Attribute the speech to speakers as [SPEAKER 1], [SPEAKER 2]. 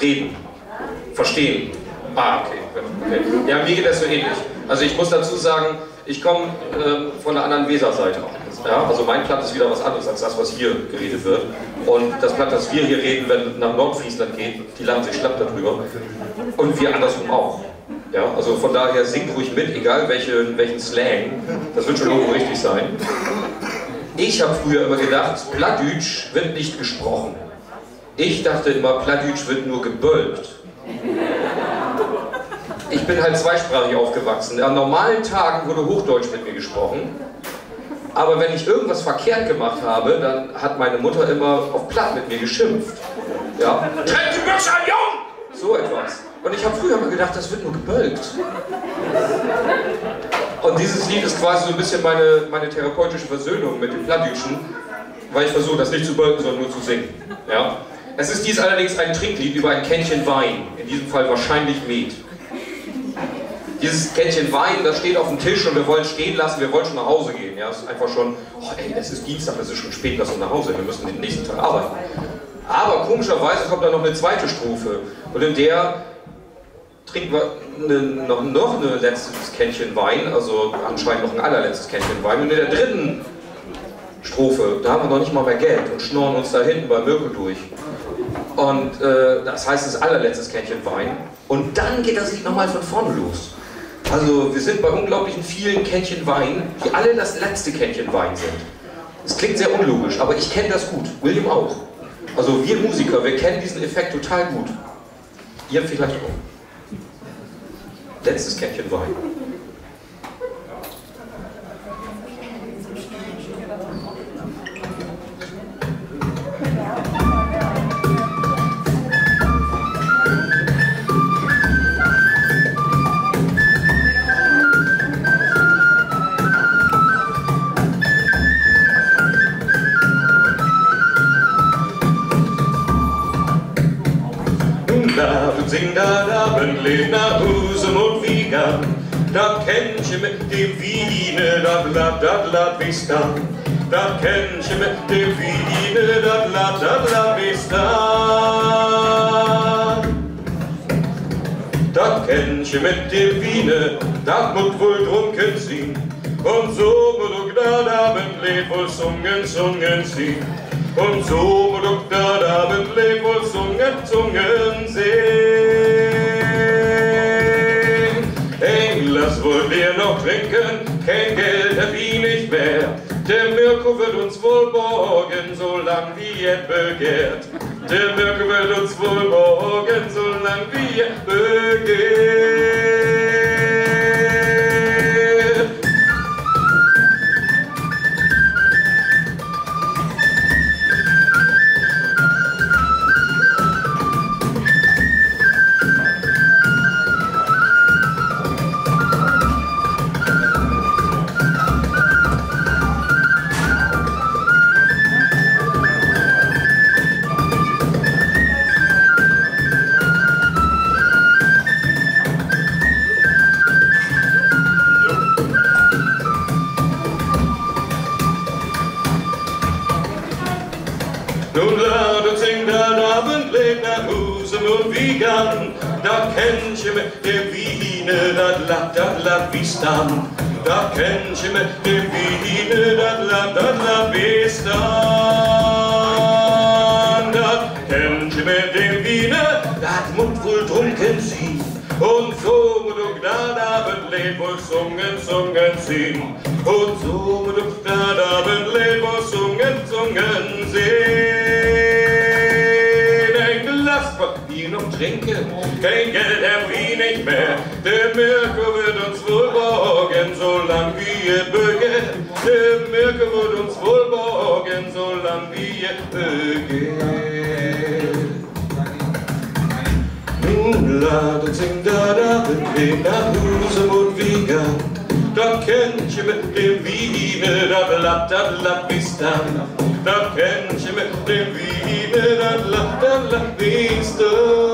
[SPEAKER 1] Reden. Verstehen. Ah, okay. Ja, mir geht das so ähnlich. Also ich muss dazu sagen, ich komme von der anderen Weserseite. Ja, also mein Platt ist wieder was anderes als das, was hier geredet wird. Und das Platt, das wir hier reden, wenn nach Nordfriesland geht, die lachen sich schlapp darüber. Und wir andersrum auch. Ja, also von daher singt ruhig mit, egal welchen Slang. Das wird schon irgendwo richtig sein. Ich habe früher immer gedacht, Plattdeutsch wird nicht gesprochen. Ich dachte immer, Plattdeutsch wird nur gebölkt. Ich bin halt zweisprachig aufgewachsen. An normalen Tagen wurde Hochdeutsch mit mir gesprochen. Aber wenn ich irgendwas verkehrt gemacht habe, dann hat meine Mutter immer auf Platt mit mir geschimpft. Ja? Trennt die Büchse an, Jung! So etwas. Und ich habe früher immer gedacht, das wird nur gebölkt. Und dieses Lied ist quasi so ein bisschen meine therapeutische Versöhnung mit dem Plattdeutschen, weil ich versuche, das nicht zu bölken, sondern nur zu singen. Ja? Es ist dies allerdings ein Trinklied über ein Kännchen Wein, in diesem Fall wahrscheinlich Met. Dieses Kännchen Wein, das steht auf dem Tisch und wir wollen stehen lassen, wir wollen schon nach Hause gehen. Ja, es ist einfach schon, oh ey, es ist Dienstag, es ist schon spät, lass uns nach Hause, wir müssen den nächsten Tag arbeiten. Aber komischerweise kommt da noch eine zweite Strophe und in der trinken wir noch ein letztes Kännchen Wein, also anscheinend noch ein allerletztes Kännchen Wein. Und in der dritten Strophe, da haben wir noch nicht mal mehr Geld und schnorren uns da hinten bei Mirko durch. Und das heißt, das allerletztes Kännchen Wein. Und dann geht das Lied nochmal von vorne los. Also wir sind bei unglaublichen vielen Kännchen Wein, die alle das letzte Kännchen Wein sind. Es klingt sehr unlogisch, aber ich kenne das gut. William auch. Also wir Musiker, wir kennen diesen Effekt total gut. Ihr vielleicht auch. Letztes Kännchen Wein.
[SPEAKER 2] Sing da Abendlied nach Husum und Wiegand, da Kännchen mit dem Wiene, dat lat wie's dann. Da Kännchen mit dem Wiene, dat lat wie's dann. Da Kännchen mit dem Wiene, dat mut wohl trunken sein. Und so mut auch dat Abendlied wohl sungen sein. Und so mut auch dat Abendlied wohl sungen sein. Lass wohl wir noch trinken, kein Geld hab ich nicht mehr. Der Mirko wird uns wohl borgen, solang wie er begehrt. Der Mirko wird uns wohl borgen, solang wie er begehrt. Nun lad uns sing das Abendlied nach Husum und Wiegand, da Kännchen mit dem Wiene, dat lat wie's dann. Da Kännchen mit dem Wiene, dat lat wie's dann. Da Kännchen mit dem Wiene, dat mut wohl trunken sein. Und so mut auch dat Abendlied wohl sungen sein. Und so mut auch dat Abendlied wohl sungen sein. Wir noch trinken, kein Geld haben wir nicht mehr. Der Mirko wird uns wohl borgen, solang wir begehrt. Der Mirko wird uns wohl borgen, solang wir begehrt. Nun lad uns sing da Abendlied nach Husum und Wiegand. Da Kännchen mit dem Wiene, dat lat wie's dann. Da Kännchen mit dem Wiene, dat lat wie's dann.